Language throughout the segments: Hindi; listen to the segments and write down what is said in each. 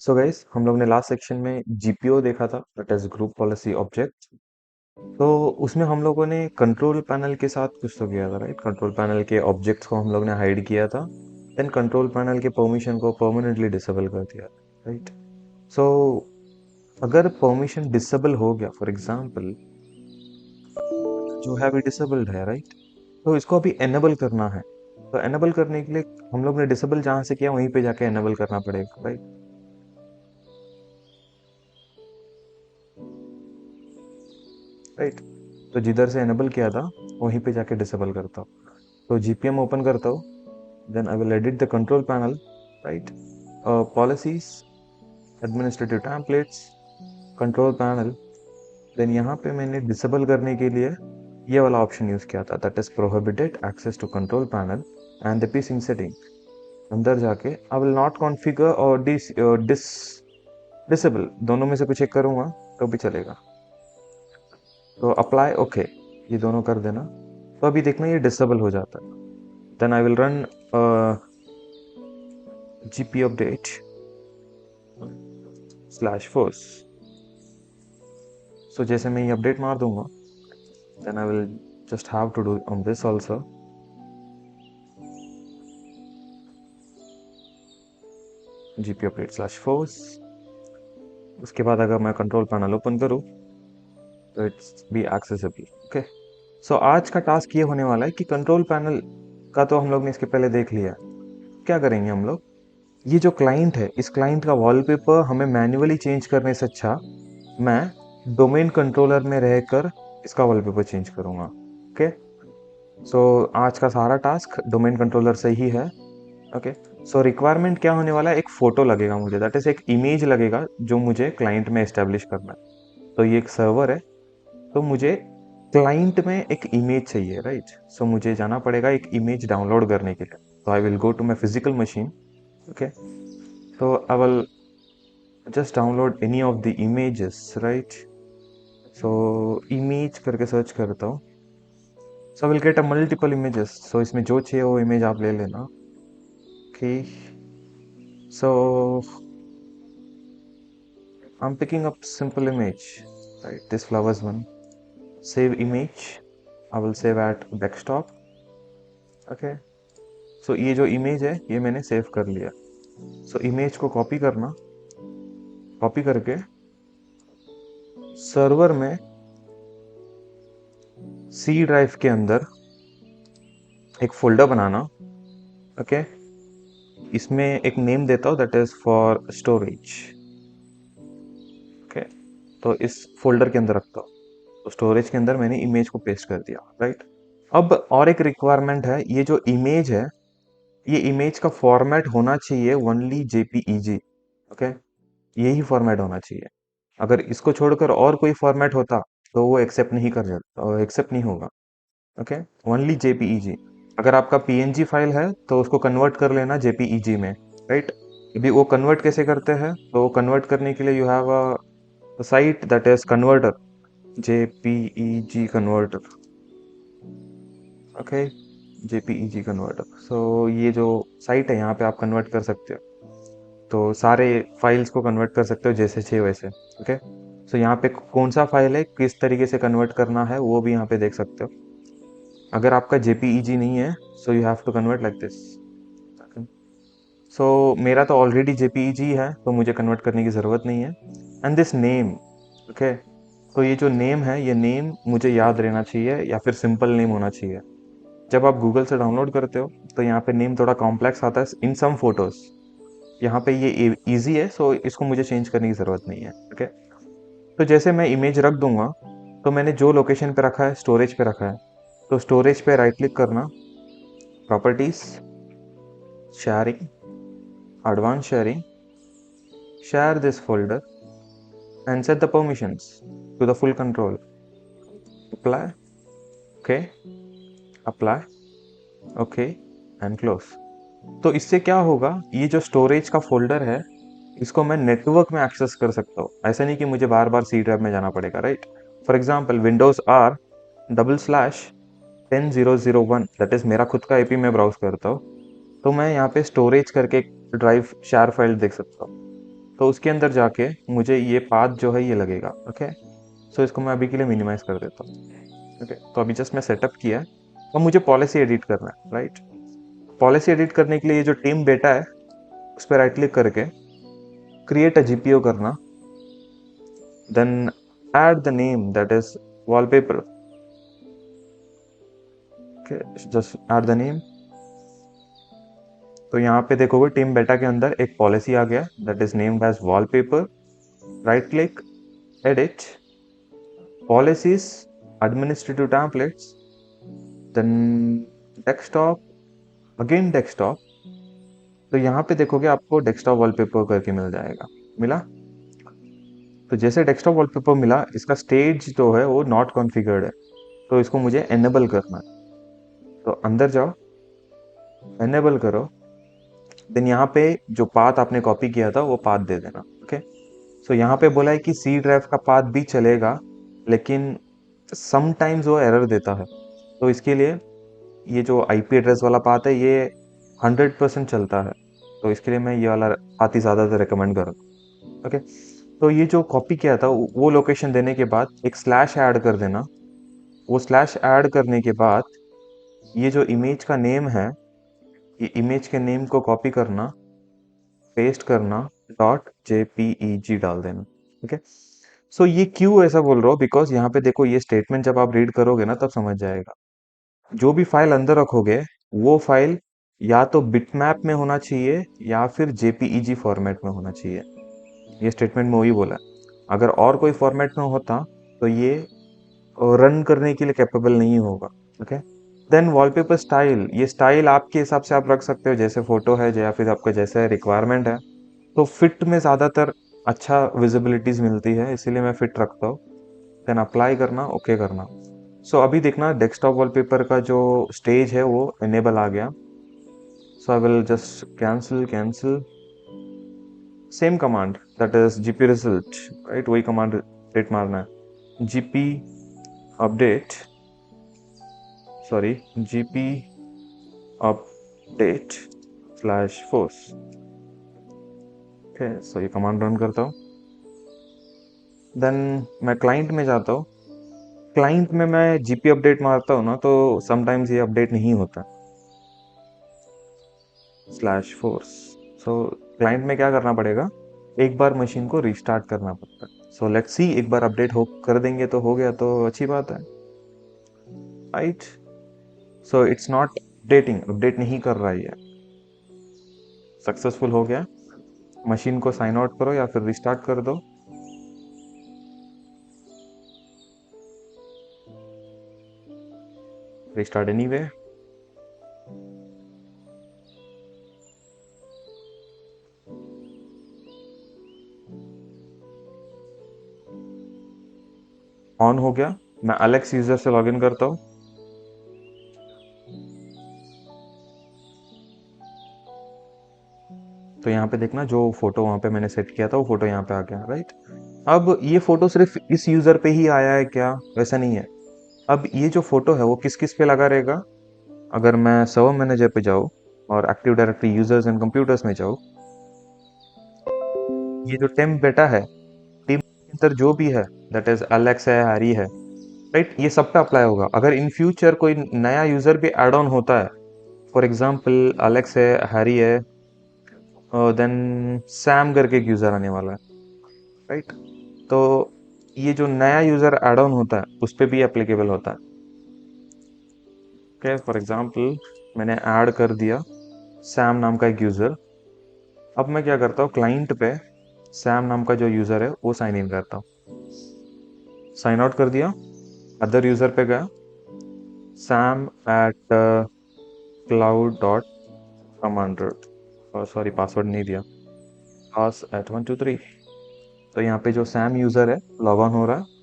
सो गाइस, हम लोग ने लास्ट सेक्शन में जीपीओ देखा था, that is group policy object. तो उसमें हम लोगों ने कंट्रोल पैनल के साथ कुछ तो किया था, राइट? कंट्रोल पैनल के ऑब्जेक्ट्स को हम लोग ने हाइड किया था, देन कंट्रोल पैनल के परमिशन को परमानेंटली डिसेबल कर दिया, राइट? सो अगर परमिशन डिसेबल हो गया, फॉर एग्जांपल जो है अभी डिसेबल्ड है, राइट? तो इसको अभी एनेबल करना है। तो एनेबल करने के लिए हम लोग ने डिसेबल जहां से किया वहीं पे जाके एनेबल करना पड़ेगा, राइट? राइट, तो जिधर से एनेबल किया था वहीं पे जाके डिसेबल करता हूँ। तो जीपीएम ओपन करता हूँ, then I will edit the control panel, right? Policies, administrative templates, control panel. Then यहाँ पे मैंने डिसेबल करने के लिए ये वाला ऑप्शन यूज किया था, that is prohibited access to control panel and the PC setting. अंदर जाके आई विल नॉट कॉन्फ़िगर और डिसेबल, दोनों में से कुछ एक करूंगा तो भी चलेगा। तो अप्लाई ओके, ये दोनों कर देना। तो अभी देखना ये डिसेबल हो जाता है। Then I will run gp update /force। सो जैसे मैं ये अपडेट मार दूंगा, then I will just have to do on this also. gp update /force। उसके बाद अगर मैं कंट्रोल पैनल ओपन करूं तो इट्स बी एक्सेसिबल। ओके, सो आज का टास्क ये होने वाला है कि कंट्रोल पैनल का तो हम लोग ने इसके पहले देख लिया। क्या करेंगे हम लोग, ये जो क्लाइंट है, इस क्लाइंट का वॉलपेपर हमें मैन्युअली चेंज करने से अच्छा मैं डोमेन कंट्रोलर में रहकर इसका वॉलपेपर चेंज करूंगा। ओके, सो आज का सारा टास्क डोमेन कंट्रोलर से ही है। ओके, सो रिक्वायरमेंट क्या होने वाला है, एक फोटो लगेगा मुझे, दैट इज एक इमेज लगेगा जो मुझे क्लाइंट में एस्टेब्लिश करना है। तो ये एक सर्वर है, तो मुझे क्लाइंट में एक इमेज चाहिए, राइट? सो मुझे जाना पड़ेगा एक इमेज डाउनलोड करने के लिए। तो I will go to my physical machine. Okay, तो I will just download any of the images, right? So image करके सर्च करता हूँ, so I will get a multiple images, so इसमें जो चाहिए वो इमेज आप ले लेना। Okay, so I'm picking up simple image, right? This flowers one. Save image, I will save at desktop। Okay, so ये जो इमेज है ये मैंने सेव कर लिया। so इमेज को कॉपी करना, कॉपी करके सर्वर में सी ड्राइव के अंदर एक फोल्डर बनाना। ओके, इसमें एक नेम देता हूँ, that is for storage. Okay, तो इस फोल्डर के अंदर रखता हूँ। तो स्टोरेज के अंदर मैंने इमेज को पेस्ट कर दिया, राइट? अब और एक रिक्वायरमेंट है, ये जो इमेज है, ये इमेज का फॉर्मेट होना चाहिए ओनली जेपीईजी। ओके, यही फॉर्मेट होना चाहिए। अगर इसको छोड़कर और कोई फॉर्मेट होता तो वो एक्सेप्ट नहीं कर जाता, एक्सेप्ट नहीं होगा। Okay, only JPEG. अगर आपका पीएनजी फाइल है तो उसको कन्वर्ट कर लेना जेपीईजी में, राइट? अभी वो कन्वर्ट कैसे करते हैं, तो कन्वर्ट करने के लिए you have a site that is converter, JPEG converter. Okay, JPEG converter. So ये जो साइट है यहाँ पे आप कन्वर्ट कर सकते हो, तो सारे फाइल्स को कन्वर्ट कर सकते हो जैसे चाहिए वैसे। ओके, सो यहाँ पे कौन सा फाइल है, किस तरीके से कन्वर्ट करना है, वो भी यहाँ पे देख सकते हो। अगर आपका जेपीईजी नहीं है, so you have to convert like this. So मेरा तो ऑलरेडी जेपीईजी है, तो मुझे कन्वर्ट करने की ज़रूरत नहीं है। एंड दिस नेम, ओके, तो ये जो नेम है, ये नेम मुझे याद रहना चाहिए या फिर सिंपल नेम होना चाहिए। जब आप गूगल से डाउनलोड करते हो तो यहाँ पे नेम थोड़ा कॉम्प्लेक्स आता है इन सम फोटोज। यहाँ पे ये इजी है, सो इसको मुझे चेंज करने की ज़रूरत नहीं है। ओके, तो जैसे मैं इमेज रख दूंगा, तो मैंने जो लोकेशन पे रखा है, स्टोरेज पे रखा है, तो स्टोरेज पे राइट क्लिक करना, properties, sharing, advance sharing, share this folder and set the permissions to the full control। apply, okay, apply, okay and close। तो इससे क्या होगा, ये जो स्टोरेज का फोल्डर है इसको मैं नेटवर्क में एक्सेस कर सकता हूँ। ऐसा नहीं कि मुझे बार बार सी ड्राइव में जाना पड़ेगा, right? For example Windows R /1001, that is मेरा खुद का आईपी में ब्राउज करता हूँ, तो मैं यहाँ पे स्टोरेज करके ड्राइव शेयर फाइल देख सकता हूँ। तो उसके अंदर जाके मुझे ये पाथ जो है ये लगेगा। ओके, सो इसको मैं अभी के लिए मिनिमाइज कर देता हूँ। ओके, तो अभी जस्ट मैं सेटअप किया, अब मुझे पॉलिसी एडिट करना है, राइट। पॉलिसी एडिट करने के लिए ये जो टीम बेटा है उस पर राइट क्लिक करके क्रिएट अ जीपीओ करना, then add the name that is wallpaper. Okay, just add the name. तो यहाँ पे देखोगे टीम बेटा के अंदर एक पॉलिसी आ गया that is named as wallpaper. Right click, edit, policies, administrative templates, then desktop, again desktop. तो यहाँ पे देखोगे आपको डेस्कटॉप वॉलपेपर करके मिल जाएगा। मिला? तो जैसे डेस्कटॉप वॉलपेपर मिला, इसका स्टेज जो है वो नॉट कॉन्फ़िगर्ड है, तो इसको मुझे एनेबल करना है। तो अंदर जाओ, एनेबल करो, देन यहाँ पे जो पाथ आपने कॉपी किया था वो पाथ दे देना। ओके, सो यहाँ पे बोला है कि सी ड्राइव का पाथ भी चलेगा, लेकिन समटाइम्स वो एरर देता है। तो इसके लिए ये जो आईपी एड्रेस वाला पाथ है ये 100% चलता है, तो इसके लिए मैं ये वाला पाथ ही ज़्यादातर रिकमेंड करूँगा। ओके, तो ये जो कॉपी किया था वो लोकेशन देने के बाद एक स्लैश ऐड कर देना। वो स्लैश ऐड करने के बाद ये जो इमेज का नेम है, ये इमेज के नेम को कॉपी करना, पेस्ट करना, डॉट जेपीईजी डाल देना। ओके, सो ये क्यों ऐसा बोल रहा हूँ, बिकॉज यहाँ पे देखो ये स्टेटमेंट जब आप रीड करोगे ना तब समझ जाएगा। जो भी फाइल अंदर रखोगे वो फाइल या तो बिटमैप में होना चाहिए या फिर जेपीईजी फॉर्मेट में होना चाहिए। ये स्टेटमेंट में वही बोला है। अगर और कोई फॉर्मेट में होता तो ये रन करने के लिए कैपेबल नहीं होगा। ओके, देन वॉलपेपर स्टाइल, ये स्टाइल आपके हिसाब से आप रख सकते हो, जैसे फोटो है या फिर आपका जैसा रिक्वायरमेंट है। तो फिट में ज़्यादातर अच्छा विजिबिलिटीज मिलती है, इसीलिए मैं फिट रखता हूँ। देन अप्लाई करना, ओके करना। सो अभी देखना डेस्कटॉप वॉलपेपर का जो स्टेज है वो इनेबल आ गया। So I will just cancel cancel, same command that is GP result, right, वही कमांड रेट मारना है, GP update, sorry GP update slash force. Okay, so ये कमांड रन करता हूँ, देन मैं क्लाइंट में जाता हूँ। क्लाइंट में मैं जीपी अपडेट मारता हूँ ना तो समटाइम्स ये अपडेट नहीं होता, स्लैश फोर्स। सो क्लाइंट में क्या करना पड़ेगा, एक बार मशीन को रिस्टार्ट करना पड़ता है। सो लेट्स सी, एक बार अपडेट हो कर देंगे तो हो गया, तो अच्छी बात है, right. So it's not updating, update नहीं कर रहा है ये, सक्सेसफुल हो गया। मशीन को साइन आउट करो या फिर रिस्टार्ट कर दो। Restart anyway. ऑन हो गया। मैं अलेक्स यूजर से लॉगिन करता हूँ। तो यहाँ पे देखना जो फोटो वहां पे मैंने सेट किया था वो फोटो यहाँ पे आ गया, राइट। अब ये फोटो सिर्फ इस यूजर पे ही आया है क्या, वैसा नहीं है। अब ये जो फोटो है वो किस किस पे लगा रहेगा, अगर मैं सर्वर मैनेजर पे जाऊँ और active directory users and computers में जाऊँ, ये जो टेम्प बेटा है, टीम के अंदर जो भी है, दैट इज एलेक्स है, हैरी है, राइट, ये सब पे अप्लाई होगा। अगर इन फ्यूचर कोई नया यूजर भी एड ऑन होता है, फॉर एग्जाम्पल एलेक्स है, हैरी है, देन सैम करके एक यूजर आने वाला है, राइट। तो ये जो नया यूजर एड ऑन होता है उस पर भी एप्लीकेबल होता है। ओके, फॉर एग्जाम्पल मैंने ऐड कर दिया सैम नाम का एक यूजर। अब मैं क्या करता हूँ, क्लाइंट पे सैम नाम का जो यूजर है वो साइन इन करता हूँ। साइन आउट कर दिया, अदर यूजर पे गया, Sam at cloud dot commander, sorry password नहीं दिया, पास एट 1 2 3। तो यहाँ पे जो सैम यूजर है लॉग ऑन हो रहा है।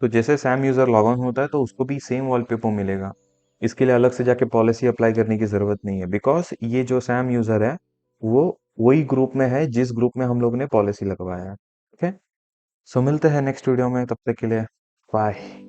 तो जैसे सैम यूजर लॉग ऑन होता है तो उसको भी सेम वॉलपेपर मिलेगा। इसके लिए अलग से जाके पॉलिसी अप्लाई करने की जरूरत नहीं है, बिकॉज ये जो सैम यूजर है वो वही ग्रुप में है जिस ग्रुप में हम लोग ने पॉलिसी लगवाया है। ओके, सो मिलते हैं नेक्स्ट वीडियो में, तब तक के लिए बाय।